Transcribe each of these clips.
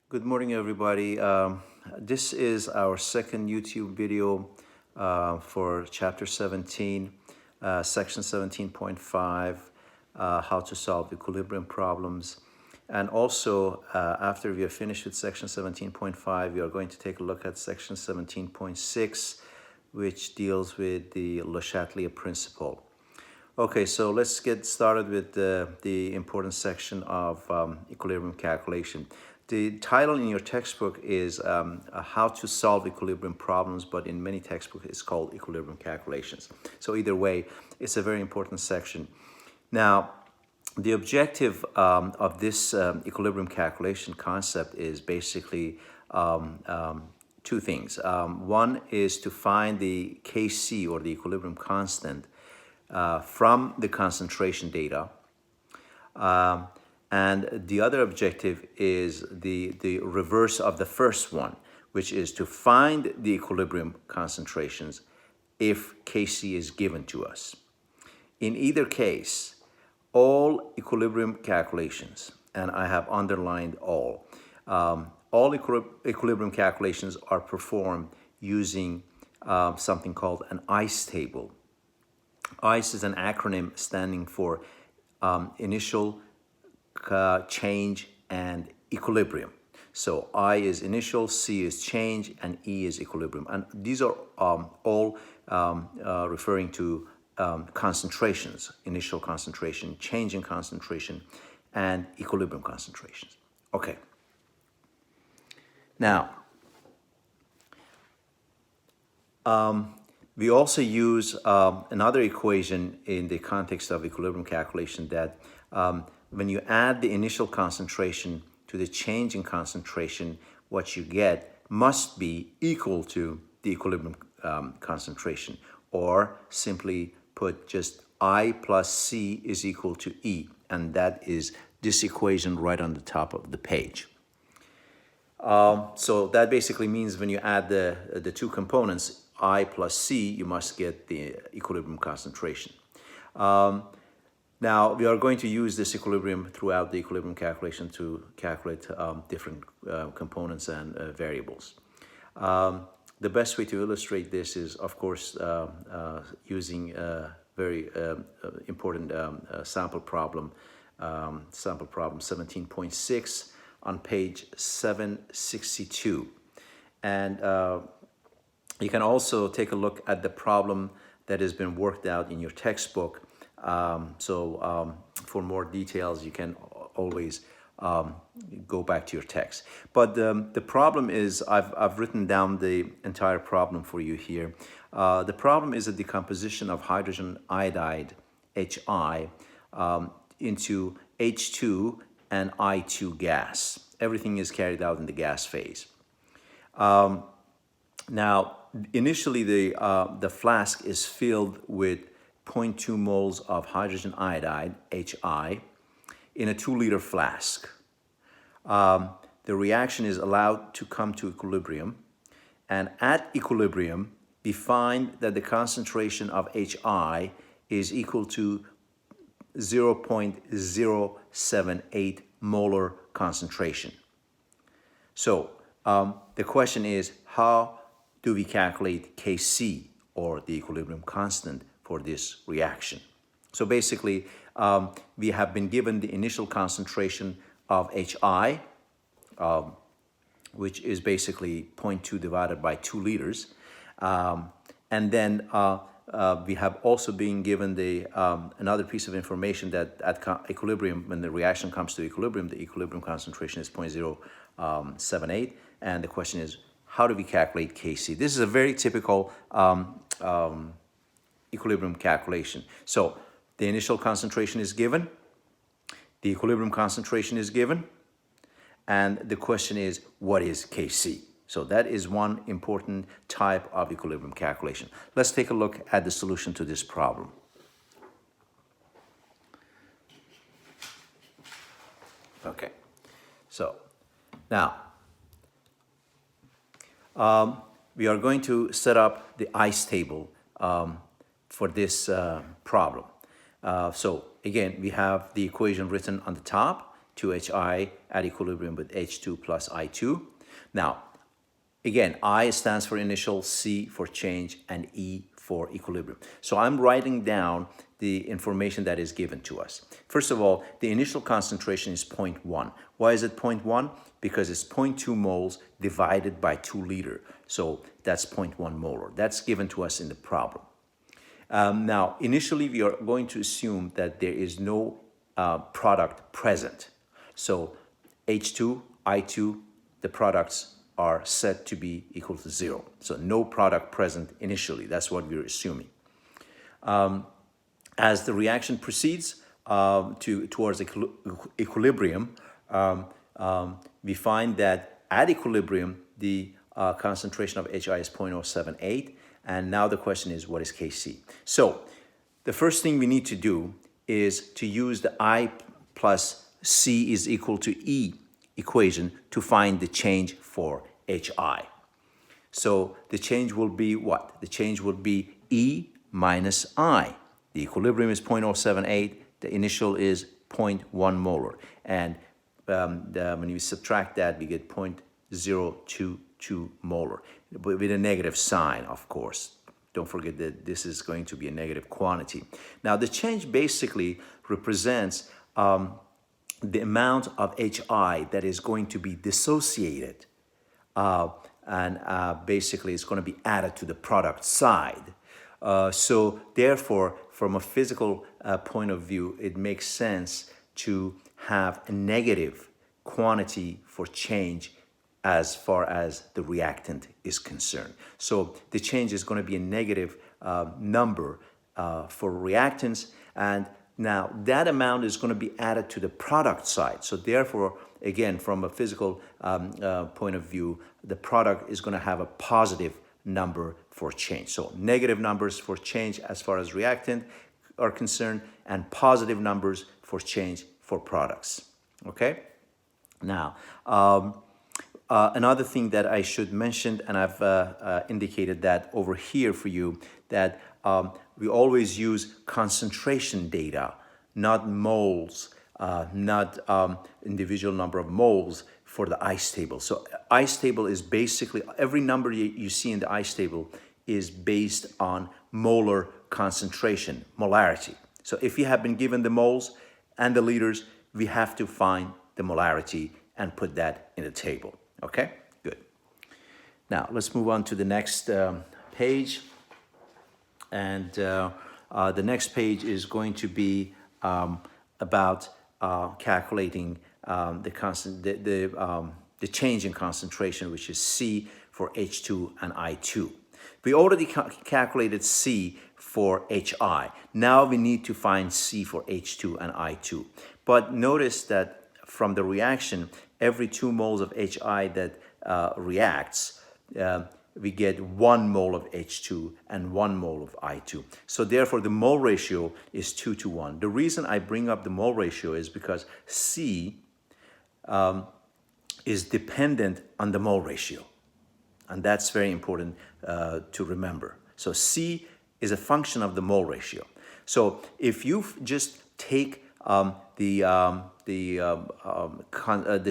Good morning, everybody. This is our second YouTube video for Chapter 17, Section 17.5, how to solve equilibrium problems. And also, after we are finished with Section 17.5, we are going to take a look at Section 17.6, which deals with the Le Chatelier principle. Okay, so let's get started with the important section of equilibrium calculation. The title in your textbook is How to Solve Equilibrium Problems, but in many textbooks it's called Equilibrium Calculations. So either way, it's a very important section. Now, the objective of this equilibrium calculation concept is basically two things. One is to find the Kc, or the equilibrium constant, from the concentration data. And the other objective is the reverse of the first one, which is to find the equilibrium concentrations if Kc is given to us. In either case, all equilibrium calculations, and I have underlined all equilibrium calculations are performed using something called an ICE table. ICE is an acronym standing for initial, change, and equilibrium. So I is initial, C is change, and E is equilibrium. And these are all referring to concentrations: initial concentration, change in concentration, and equilibrium concentrations. Okay. Now, we also use another equation in the context of equilibrium calculation, that when you add the initial concentration to the change in concentration, what you get must be equal to the equilibrium concentration, or simply put, just I plus C is equal to E, and that is this equation right on the top of the page. So that basically means when you add the two components, I plus C, you must get the equilibrium concentration. Now, we are going to use this equilibrium throughout the equilibrium calculation to calculate different components and variables. The best way to illustrate this is, of course, using a very important sample problem 17.6 on page 762. And you can also take a look at the problem that has been worked out in your textbook. For more details, you can always go back to your text. But the problem is, I've written down the entire problem for you here. The problem is a decomposition of hydrogen iodide, Hi, into H2 and I2 gas. Everything is carried out in the gas phase. Now, initially the flask is filled with 0.2 moles of hydrogen iodide, Hi, in a 2-liter flask. The reaction is allowed to come to equilibrium, and at equilibrium, we find that the concentration of Hi is equal to 0.078 molar concentration. So the question is, how do we calculate Kc, or the equilibrium constant, for this reaction? So basically, we have been given the initial concentration of Hi, which is basically 0.2 divided by 2 liters. And then we have also been given another piece of information that at equilibrium, when the reaction comes to equilibrium, the equilibrium concentration is 0.078. And the question is, how do we calculate Kc? This is a very typical equilibrium calculation. So the initial concentration is given, the equilibrium concentration is given, and the question is, what is Kc? So that is one important type of equilibrium calculation. Let's take a look at the solution to this problem. Okay, so now we are going to set up the ICE table for this problem. So again, we have the equation written on the top, 2HI at equilibrium with H2 plus I2. Now, again, I stands for initial, C for change, and E for equilibrium. So I'm writing down the information that is given to us. First of all, the initial concentration is 0.1. Why is it 0.1? Because it's 0.2 moles divided by 2 liter. So that's 0.1 molar. That's given to us in the problem. Now, initially, we are going to assume that there is no product present. So H2, I2, the products are set to be equal to 0. So no product present initially. That's what we're assuming. As the reaction proceeds towards equilibrium, we find that at equilibrium, the concentration of HI is 0.078. And now the question is, what is Kc? So the first thing we need to do is to use the I plus C is equal to E equation to find the change for HI. So the change will be what? The change will be E minus I. The equilibrium is 0.078. The initial is 0.1 molar. And when you subtract that, we get 0.022 molar with a negative sign, of course. Don't forget that this is going to be a negative quantity. Now, the change basically represents the amount of HI that is going to be dissociated and basically it's going to be added to the product side. So therefore, from a physical point of view, it makes sense to have a negative quantity for change as far as the reactant is concerned. So the change is going to be a negative number for reactants, and now that amount is going to be added to the product side. So therefore, again, from a physical point of view, the product is going to have a positive number for change. So negative numbers for change as far as reactant are concerned, and positive numbers for change for products. Okay? Now, another thing that I should mention, and I've indicated that over here for you, that we always use concentration data, not moles, not individual number of moles for the ICE table. So ICE table is basically, every number you see in the ICE table is based on molar concentration, molarity. So if you have been given the moles and the liters, we have to find the molarity and put that in the table. Okay, good. Now let's move on to the next page. And the next page is going to be about calculating the change in concentration, which is C for H2 and I2. We already calculated C for HI. Now we need to find C for H2 and I2. But notice that from the reaction, every 2 moles of HI that reacts, we get 1 mole of H2 and 1 mole of I2. So therefore, the mole ratio is 2 to 1. The reason I bring up the mole ratio is because C is dependent on the mole ratio. And that's very important to remember. So C is a function of the mole ratio. So if you just take the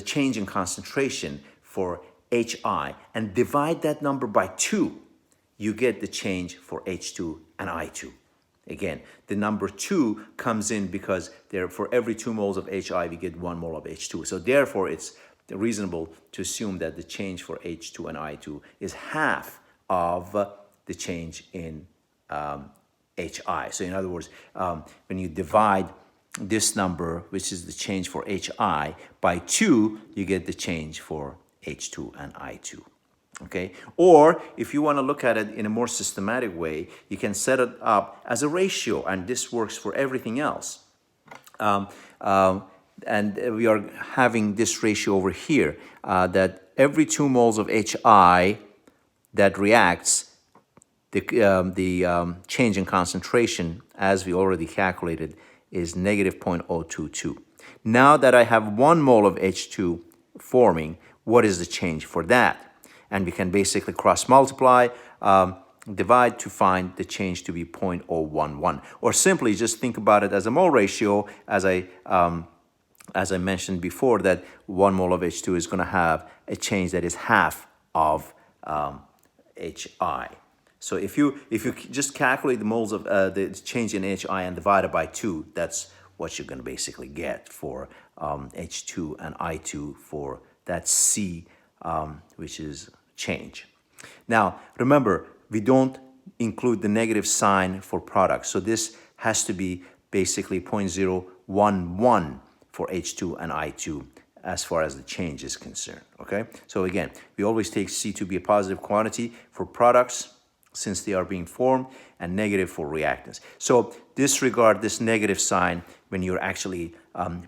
change in concentration for HI and divide that number by 2, you get the change for H2 and I2. Again, the number 2 comes in because for every 2 moles of HI, we get 1 mole of H2. So therefore, it's reasonable to assume that the change for H2 and I2 is half of the change in HI. So in other words, when you divide this number, which is the change for HI, by 2, you get the change for H2 and I2. Okay? Or if you want to look at it in a more systematic way, you can set it up as a ratio, and this works for everything else. And we are having this ratio over here, that every 2 moles of HI that reacts, the change in concentration, as we already calculated, is negative 0.022. Now that I have 1 mole of H2 forming, what is the change for that? And we can basically cross multiply, divide to find the change to be 0.011. Or simply just think about it as a mole ratio, as I as I mentioned before, that 1 mole of H2 is going to have a change that is half of HI. So if you just calculate the moles of the change in HI and divide it by 2, that's what you're going to basically get for H2 and I2 for that C, which is change. Now, remember, we don't include the negative sign for products. So this has to be basically 0.011 for H2 and I2 as far as the change is concerned, okay? So again, we always take C to be a positive quantity for products since they are being formed, and negative for reactants. So disregard this negative sign when you're actually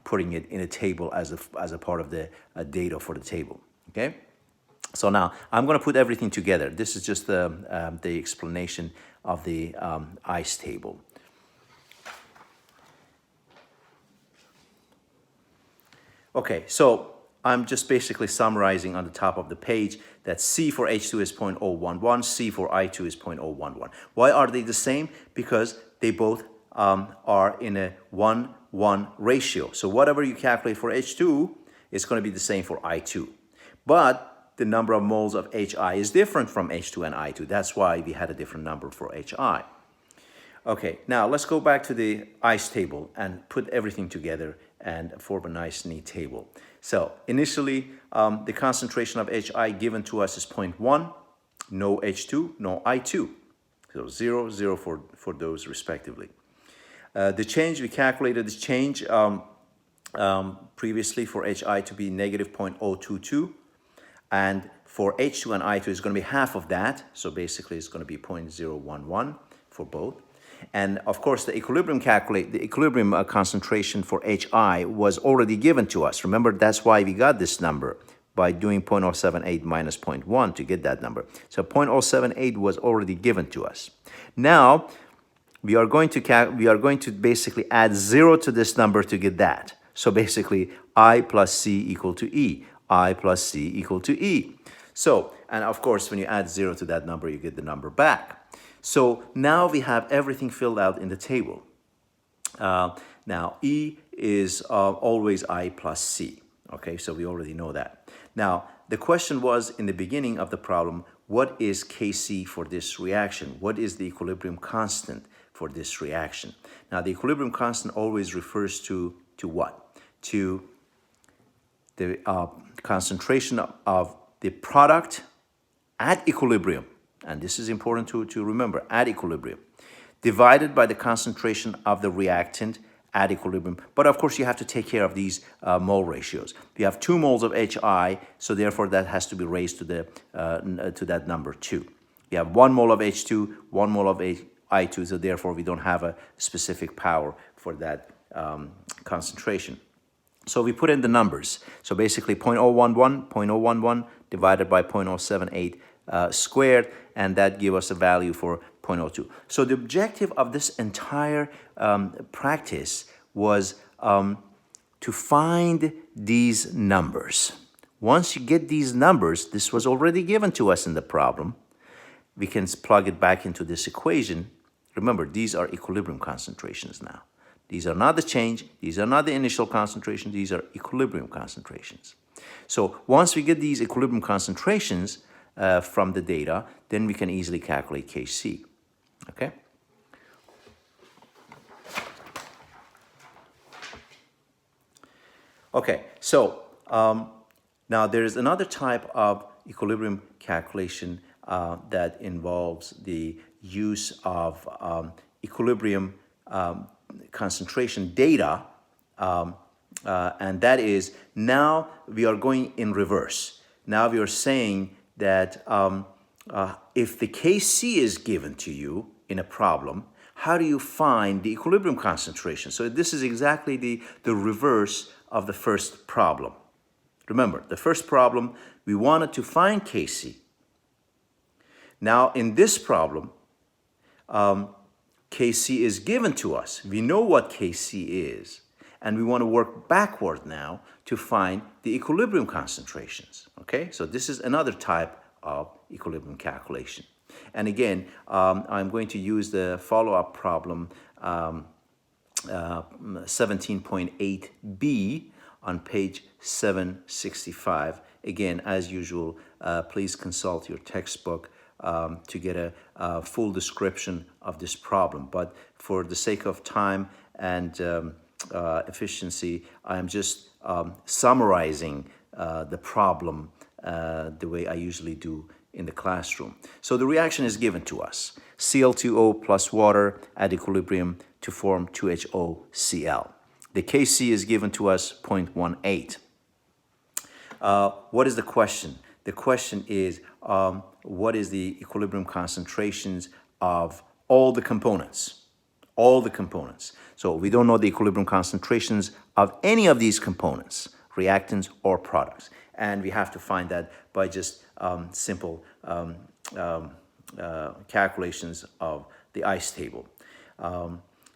putting it in a table as a part of the data for the table, okay? So now I'm going to put everything together. This is just the explanation of the ICE table. Okay, so I'm just basically summarizing on the top of the page that C for H2 is 0.011, C for I2 is 0.011. Why are they the same? Because they both are in a 1:1 ratio. So whatever you calculate for H2 is going to be the same for I2. But the number of moles of HI is different from H2 and I2. That's why we had a different number for HI. Okay, now let's go back to the ICE table and put everything together and form a nice, neat table. So initially, the concentration of HI given to us is 0.1, no H2, no I2. So 0, 0 for those respectively. The change, we calculated this change previously for HI to be negative 0.022. And for H2 and I2 is going to be half of that. So basically it's going to be 0.011 for both. And of course, the equilibrium concentration for HI was already given to us. Remember, that's why we got this number by doing 0.078 minus 0.1 to get that number. So 0.078 was already given to us. Now, we are going to basically add 0 to this number to get that. So basically, I plus C equal to E. I plus C equal to E. So, and of course, when you add 0 to that number, you get the number back. So now we have everything filled out in the table. Now, E is always I plus C. Okay, so we already know that. Now, the question was in the beginning of the problem, what is Kc for this reaction? What is the equilibrium constant for this reaction? Now, the equilibrium constant always refers to what? To the concentration of the product at equilibrium, and this is important to remember, at equilibrium, divided by the concentration of the reactant at equilibrium. But of course, you have to take care of these mole ratios. You have 2 moles of HI, so therefore that has to be raised to that number 2. You have 1 mole of H2, 1 mole of I2, so therefore we don't have a specific power for that concentration. So we put in the numbers. So basically 0.011 divided by 0.078 squared, and that gives us a value for 0.02. So the objective of this entire practice was to find these numbers. Once you get these numbers, this was already given to us in the problem, we can plug it back into this equation. Remember, these are equilibrium concentrations now. These are not the change, these are not the initial concentration, these are equilibrium concentrations. So once we get these equilibrium concentrations from the data, then we can easily calculate Kc, okay? Okay, so now there is another type of equilibrium calculation that involves the use of equilibrium concentration data, and that is, now we are going in reverse. Now we are saying that if the Kc is given to you in a problem, how do you find the equilibrium concentration? So this is exactly the reverse of the first problem. Remember, the first problem, we wanted to find Kc. Now in this problem, Kc is given to us. We know what Kc is, and we want to work backward now to find the equilibrium concentrations, okay? So this is another type of equilibrium calculation. And again, I'm going to use the follow-up problem 17.8b on page 765. Again, as usual, please consult your textbook to get a full description of this problem. But for the sake of time and efficiency, I'm just summarizing the problem the way I usually do in the classroom. So the reaction is given to us. Cl2O plus water at equilibrium to form 2HOCl. The Kc is given to us 0.18. What is the question? The question is, what is the equilibrium concentrations of all the components? All the components. So we don't know the equilibrium concentrations of any of these components, reactants or products. And we have to find that by just simple calculations of the ICE table.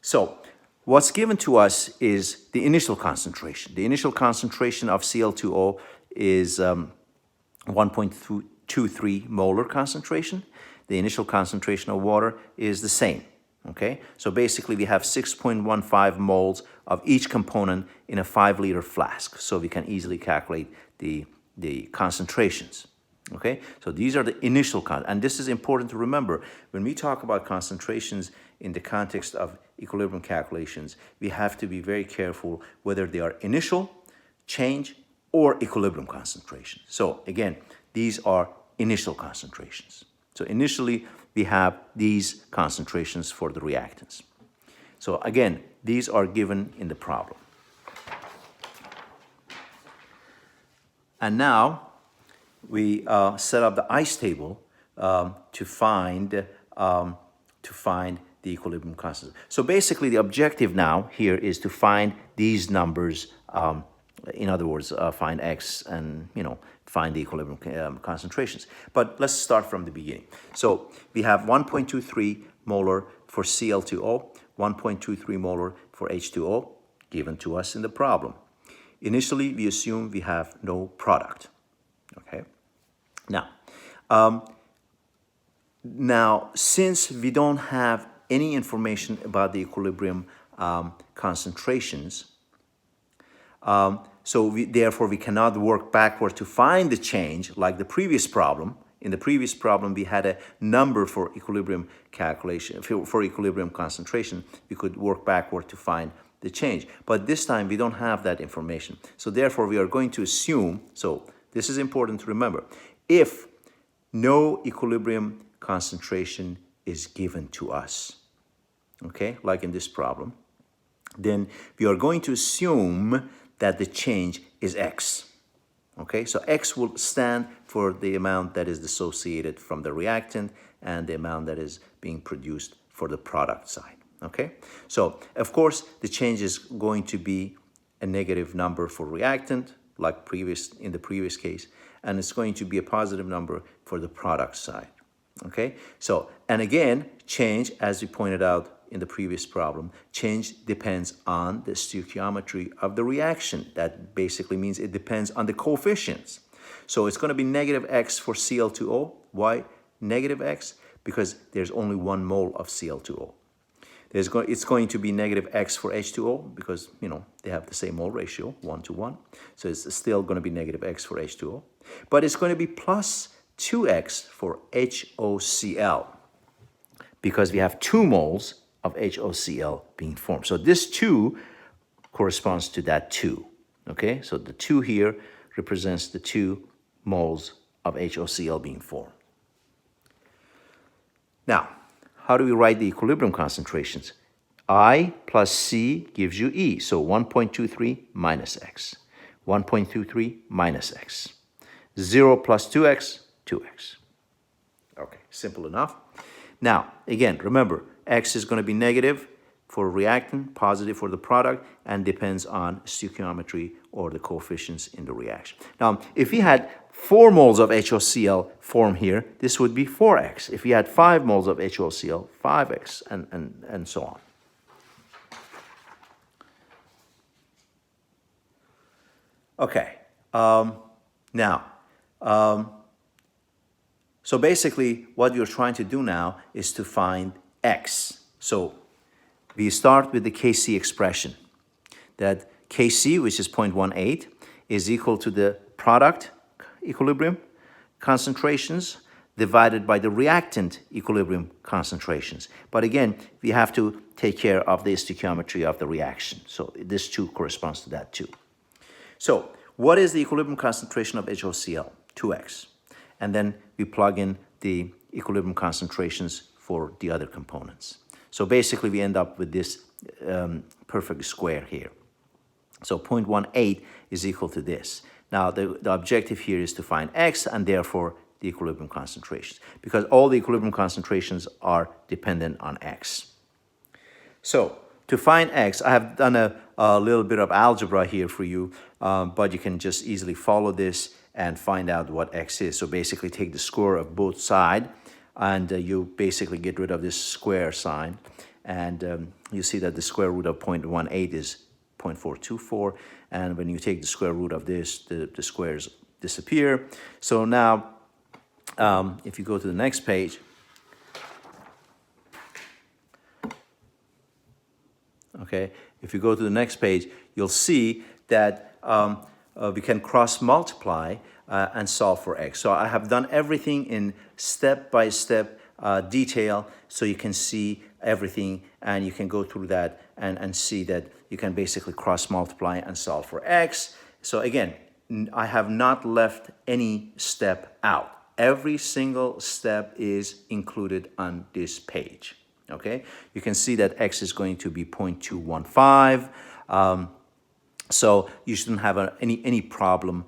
So what's given to us is the initial concentration. The initial concentration of Cl2O is 1.23 molar concentration. The initial concentration of water is the same. Okay, so basically we have 6.15 moles of each component in a 5-liter flask. So we can easily calculate the concentrations. Okay, so these are the initial and this is important to remember. When we talk about concentrations in the context of equilibrium calculations, we have to be very careful whether they are initial, change, or equilibrium concentration. So again, these are initial concentrations. So initially, we have these concentrations for the reactants. So again, these are given in the problem. And now we set up the ICE table to find the equilibrium concentration. So basically, the objective now here is to find these numbers. In other words, find X and find the equilibrium concentrations. But let's start from the beginning. So we have 1.23 molar for Cl2O, 1.23 molar for H2O given to us in the problem. Initially, we assume we have no product. Okay. Now, since we don't have any information about the equilibrium concentrations, therefore we cannot work backward to find the change like the previous problem. In the previous problem, we had a number for equilibrium calculation, for equilibrium concentration. We could work backward to find the change. But this time, we don't have that information. So therefore, we are going to assume, so this is important to remember, if no equilibrium concentration is given to us, okay, like in this problem, then we are going to assume that the change is X. Okay, so X will stand for the amount that is dissociated from the reactant and the amount that is being produced for the product side. Okay, so of course the change is going to be a negative number for reactant, like in the previous case, and it's going to be a positive number for the product side. Okay, so and again, change, as we pointed out in the previous problem, change depends on the stoichiometry of the reaction. That basically means it depends on the coefficients. So it's going to be negative X for Cl2O. Why negative X? Because there's only 1 mole of Cl2O. It's going to be negative X for H2O because, they have the same mole ratio, 1 to 1. So it's still going to be negative X for H2O. But it's going to be plus 2X for HOCl because we have 2 moles of HOCl being formed. So this 2 corresponds to that 2, okay? So the 2 here represents the 2 moles of HOCl being formed. Now, how do we write the equilibrium concentrations? I plus C gives you E, so 1.23 minus X. 1.23 minus X. 0 plus 2X, 2X. Okay, simple enough. Now, again, remember, X is going to be negative for reactant, positive for the product, and depends on stoichiometry or the coefficients in the reaction. Now, if we had 4 moles of HOCl form here, this would be 4X. If we had 5 moles of HOCl, 5X, and so on. Okay, so basically what you're trying to do now is to find X. So we start with the Kc expression. That Kc, which is 0.18, is equal to the product equilibrium concentrations divided by the reactant equilibrium concentrations. But again, we have to take care of the stoichiometry of the reaction. So this 2 corresponds to that too. So what is the equilibrium concentration of HOCl? 2x. And then we plug in the equilibrium concentrations for the other components. So basically we end up with this perfect square here. So 0.18 is equal to this. Now the objective here is to find x and therefore the equilibrium concentrations, because all the equilibrium concentrations are dependent on x. So to find x, I have done a little bit of algebra here for you, but you can just easily follow this and find out what x is. So basically take the square of both sides, and you basically get rid of this square sign, and you see that the square root of 0.18 is 0.424, and when you take the square root of this, the squares disappear. So now if you go to the next page, okay, if you go to the next page, you'll see that we can cross multiply and solve for x. So I have done everything in step-by-step detail, so you can see everything, and you can go through that and see that you can basically cross multiply and solve for x. So again, I have not left any step out. Every single step is included on this page, okay? You can see that x is going to be 0.215. So you shouldn't have any problem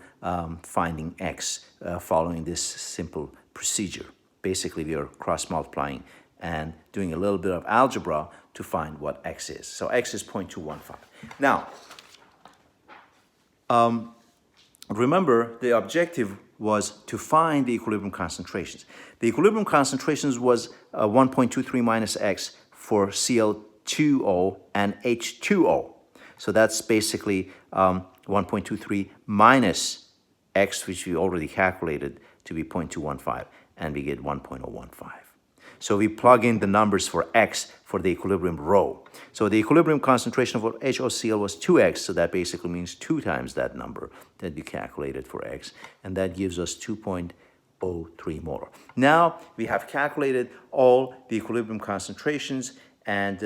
finding x following this simple procedure. Basically, we are cross-multiplying and doing a little bit of algebra to find what x is. So x is 0.215. Now, remember the objective was to find the equilibrium concentrations. The equilibrium concentrations was 1.23 minus x for Cl2O and H2O. So that's basically 1.23 minus x, which we already calculated to be 0.215, and we get 1.015. So we plug in the numbers for x for the equilibrium rho. So the equilibrium concentration for HOCl was 2x, so that basically means 2 times that number that we calculated for x, and that gives us 2.03 molar. Now we have calculated all the equilibrium concentrations, and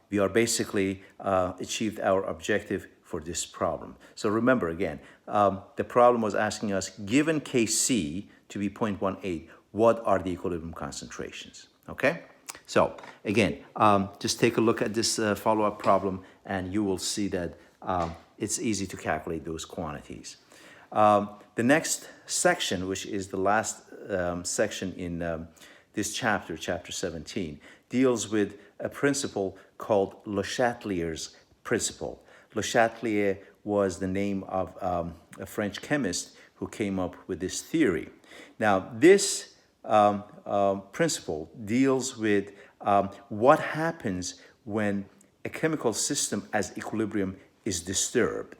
we are basically achieved our objective for this problem. So remember again, the problem was asking us, given Kc to be 0.18, what are the equilibrium concentrations, okay? So again, just take a look at this follow-up problem, and you will see that it's easy to calculate those quantities. The next section, which is the last section in this chapter, chapter 17, deals with a principle called Le Chatelier's principle. Le Chatelier was the name of a French chemist who came up with this theory. Now, this principle deals with what happens when a chemical system as equilibrium is disturbed.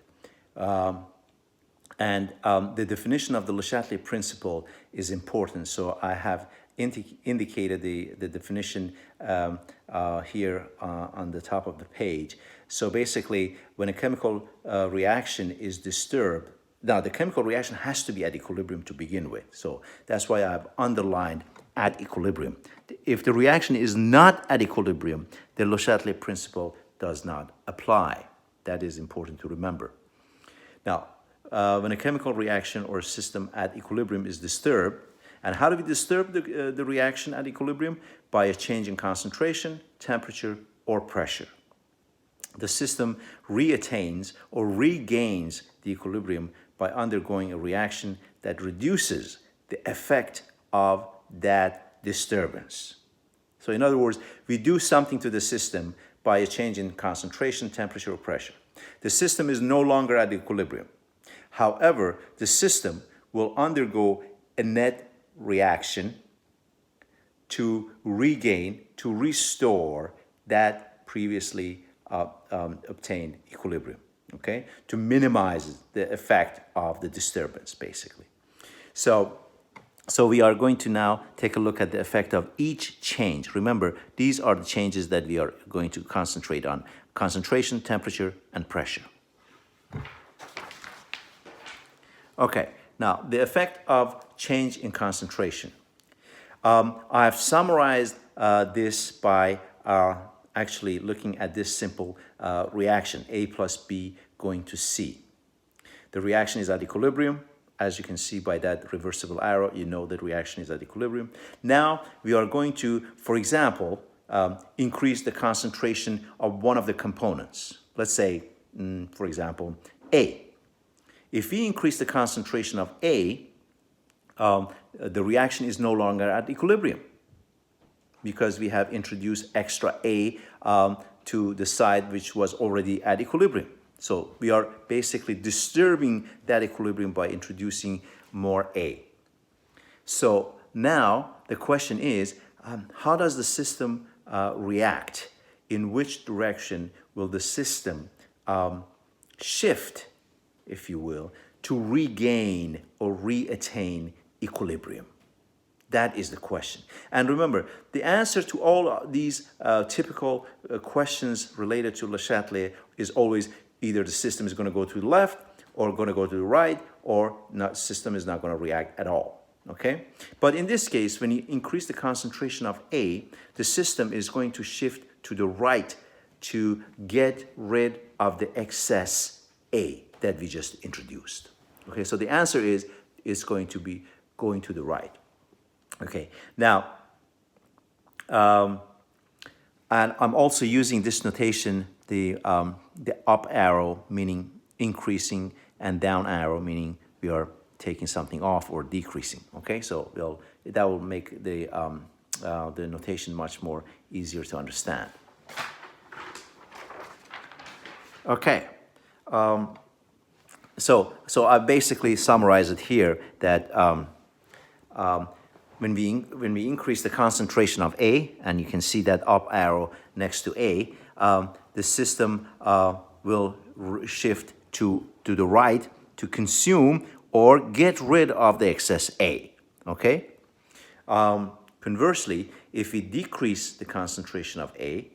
And the definition of the Le Chatelier principle is important. So I have indicated the definition here on the top of the page. So basically, when a chemical reaction is disturbed, now the chemical reaction has to be at equilibrium to begin with. So that's why I've underlined at equilibrium. If the reaction is not at equilibrium, the Le Chatelier principle does not apply. That is important to remember. Now, when a chemical reaction or system at equilibrium is disturbed, and how do we disturb the reaction at equilibrium? By a change in concentration, temperature, or pressure. The system reattains or regains the equilibrium by undergoing a reaction that reduces the effect of that disturbance. So in other words, we do something to the system by a change in concentration, temperature, or pressure. The system is no longer at equilibrium. However, the system will undergo a net reaction to regain, to restore that previously obtained equilibrium, okay? To minimize the effect of the disturbance, basically. So So we are going to now take a look at the effect of each change. Remember, these are the changes that we are going to concentrate on: concentration, temperature, and pressure. Okay, now the effect of change in concentration. I have summarized this by actually looking at this simple reaction, A plus B going to C. The reaction is at equilibrium. As you can see by that reversible arrow, you know that reaction is at equilibrium. Now we are going to, for example, increase the concentration of one of the components. Let's say, for example, A. If we increase the concentration of A, the reaction is no longer at equilibrium because we have introduced extra A to the side which was already at equilibrium. So we are basically disturbing that equilibrium by introducing more A. So now the question is, how does the system react? In which direction will the system shift, if you will, to regain or reattain equilibrium? That is the question. And remember, the answer to all these typical questions related to Le Chatelet is always either the system is going to go to the left or going to go to the right, or the system is not going to react at all. Okay? But in this case, when you increase the concentration of A, the system is going to shift to the right to get rid of the excess A that we just introduced. Okay, so the answer is going to be going to the right. Okay, now, and I'm also using this notation, the up arrow meaning increasing and down arrow meaning we are taking something off or decreasing. Okay, so that will make the notation much more easier to understand. Okay. So I basically summarize it here that when we increase the concentration of A, and you can see that up arrow next to A, the system will shift to the right to consume or get rid of the excess A. Okay. Conversely, if we decrease the concentration of A,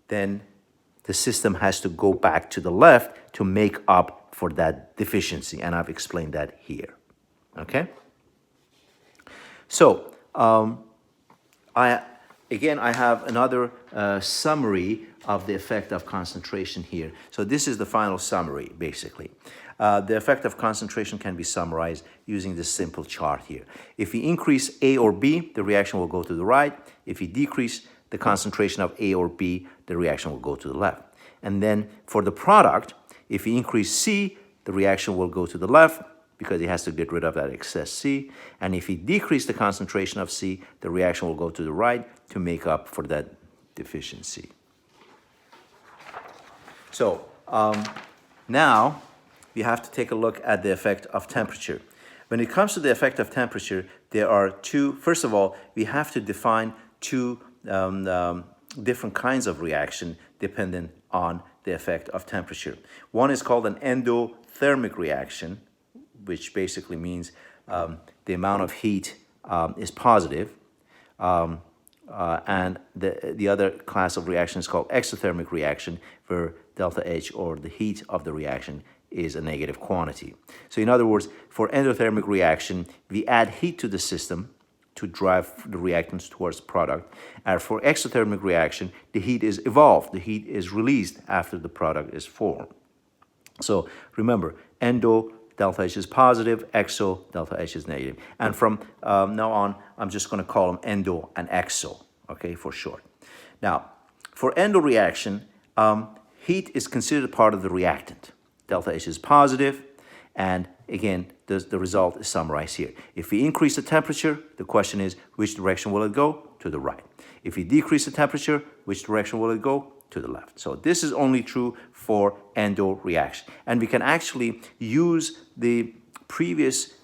then the system has to go back to the left to make up for that deficiency, and I've explained that here. Okay? So, I have another summary of the effect of concentration here. So this is the final summary, basically. The effect of concentration can be summarized using this simple chart here. If we increase A or B, the reaction will go to the right. If we decrease the concentration of A or B, the reaction will go to the left. And then for the product, if we increase C, the reaction will go to the left because it has to get rid of that excess C. And if we decrease the concentration of C, the reaction will go to the right to make up for that deficiency. So now we have to take a look at the effect of temperature. When it comes to the effect of temperature, there are two. First of all, we have to define two different kinds of reaction dependent on the effect of temperature. One is called an endothermic reaction, which basically means the amount of heat is positive. And the other class of reaction is called exothermic reaction, where delta H, or the heat of the reaction, is a negative quantity. So in other words, for endothermic reaction, we add heat to the system to drive the reactants towards the product. And for exothermic reaction, the heat is evolved. The heat is released after the product is formed. So remember, endo, delta H is positive, exo, delta H is negative. And from now on, I'm just going to call them endo and exo, okay, for short. Now, for endo reaction, heat is considered part of the reactant. Delta H is positive, and again, the result is summarized here. If we increase the temperature, the question is, which direction will it go? To the right. If we decrease the temperature, which direction will it go? To the left. So this is only true for endo reaction. And we can actually use the previous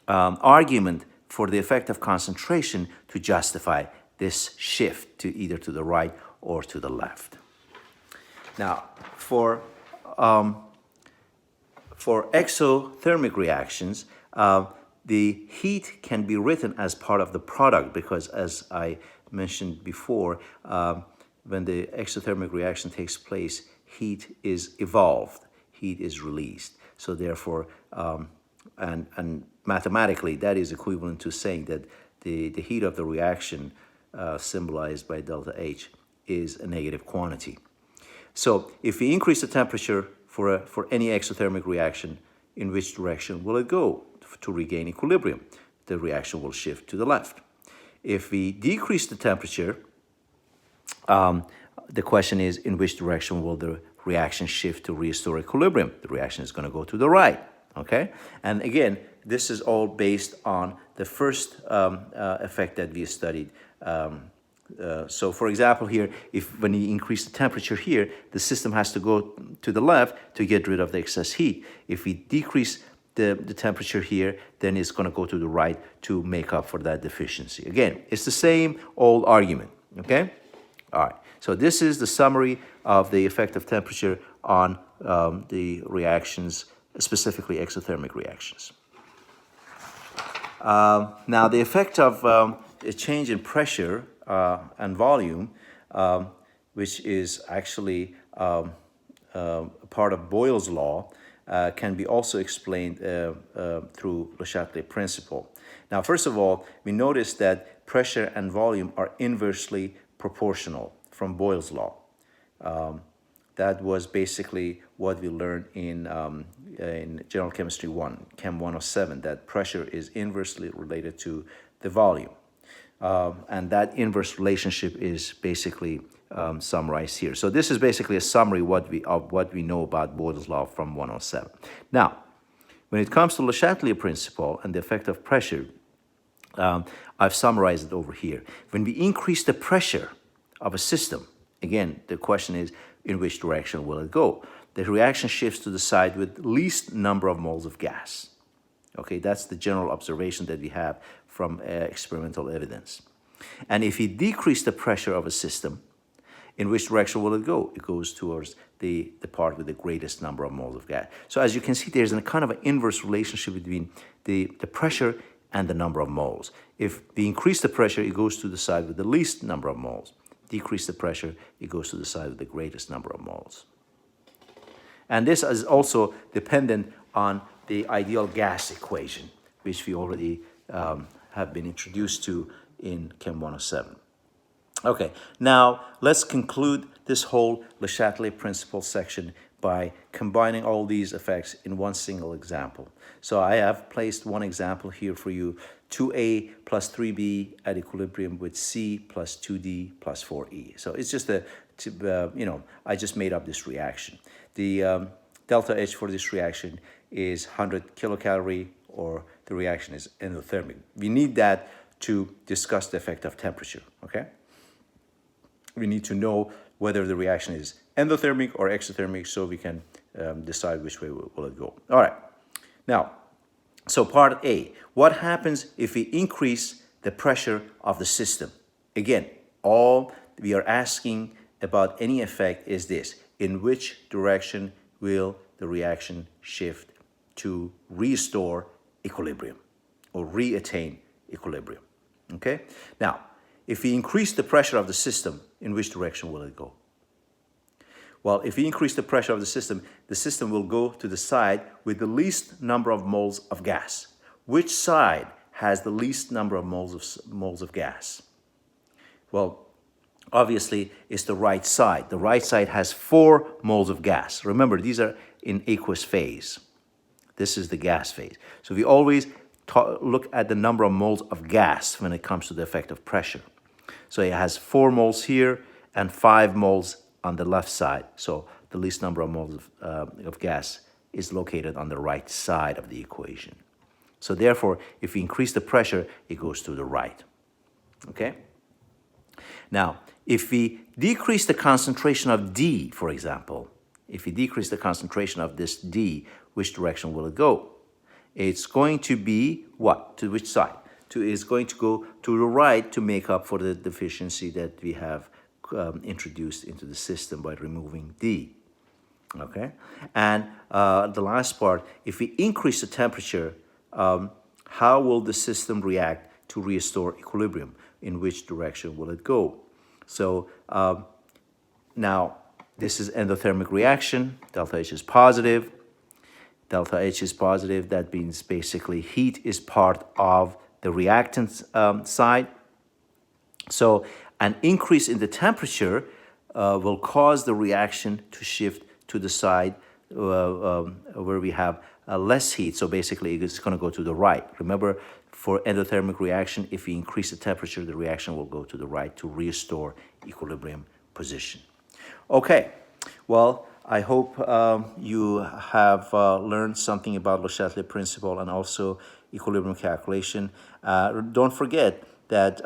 argument for the effect of concentration to justify this shift to either to the right or to the left. Now, for exothermic reactions, the heat can be written as part of the product because, as I mentioned before, when the exothermic reaction takes place, heat is evolved, heat is released. So therefore, and mathematically, that is equivalent to saying that the heat of the reaction, symbolized by delta H, is a negative quantity. So if we increase the temperature for any exothermic reaction, in which direction will it go to regain equilibrium? The reaction will shift to the left. If we decrease the temperature, the question is, in which direction will the reaction shift to restore equilibrium? The reaction is going to go to the right, okay? And again, this is all based on the first effect that we studied. So for example here, when you increase the temperature here, the system has to go to the left to get rid of the excess heat. If we decrease the temperature here, then it's going to go to the right to make up for that deficiency. Again, it's the same old argument, okay? All right, so this is the summary of the effect of temperature on the reactions, specifically exothermic reactions. Now, the effect of a change in pressure and volume, which is actually part of Boyle's law, can be also explained through Le Chatelet principle. Now, first of all, we notice that pressure and volume are inversely proportional from Boyle's law. That was basically what we learned in General Chemistry 1, Chem 107, that pressure is inversely related to the volume. And that inverse relationship is basically summarized here. So this is basically a summary of what we know about Boyle's law from 107. Now, when it comes to Le Chatelet principle and the effect of pressure, I've summarized it over here. When we increase the pressure of a system, again, the question is, in which direction will it go? The reaction shifts to the side with least number of moles of gas. Okay, that's the general observation that we have from experimental evidence. And if you decrease the pressure of a system, in which direction will it go? It goes towards the part with the greatest number of moles of gas. So as you can see, there's a kind of an inverse relationship between the pressure and the number of moles. If we increase the pressure, it goes to the side with the least number of moles. Decrease the pressure, it goes to the side with the greatest number of moles. And this is also dependent on the ideal gas equation, which we already have been introduced to in Chem 107. Okay, now let's conclude this whole Le Chatelet principle section by combining all these effects in one single example. So I have placed one example here for you, 2A plus 3B at equilibrium with C plus 2D plus 4E. So it's just I just made up this reaction. The delta H for this reaction is 100 kilocalorie, or the reaction is endothermic. We need that to discuss the effect of temperature, okay? We need to know whether the reaction is endothermic or exothermic so we can decide which way will it go. All right, now, so part A, what happens if we increase the pressure of the system? Again, all we are asking about any effect is this: in which direction will the reaction shift to restore equilibrium or reattain equilibrium? Okay, now if we increase the pressure of the system, in which direction will it go? Well, if we increase the pressure of the system will go to the side with the least number of moles of gas. Which side has the least number of moles of gas? Well, obviously, it's the right side. The right side has 4 moles of gas. Remember, these are in aqueous phase. This is the gas phase. So we always look at the number of moles of gas when it comes to the effect of pressure. So it has 4 moles here and 5 moles on the left side. So the least number of moles of gas is located on the right side of the equation. So therefore, if we increase the pressure, it goes to the right. Okay? Now, if we decrease the concentration of D, for example, if we decrease the concentration of this D, which direction will it go? It's going to be what? To which side? It's going to go to the right to make up for the deficiency that we have introduced into the system by removing D. Okay? And the last part, if we increase the temperature, how will the system react to restore equilibrium? In which direction will it go? So now this is endothermic reaction. Delta H is positive. Delta H is positive. That means basically heat is part of the reactant side. So an increase in the temperature will cause the reaction to shift to the side where we have less heat. So basically it's going to go to the right. Remember, for endothermic reaction, if we increase the temperature, the reaction will go to the right to restore equilibrium position. Okay, well, I hope you have learned something about Le Chatelet principle and also equilibrium calculation. Don't forget that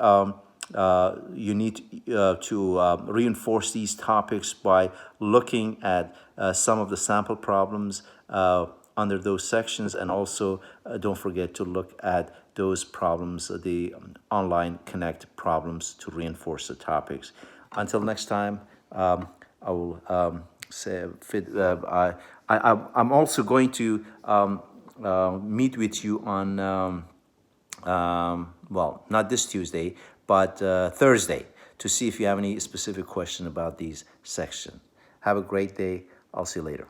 you need to reinforce these topics by looking at some of the sample problems under those sections, and also don't forget to look at those problems, the online Connect problems, to reinforce the topics. Until next time, I will I'm also going to meet with you on well, not this Tuesday, but Thursday, to see if you have any specific question about these sections. Have a great day. I'll see you later.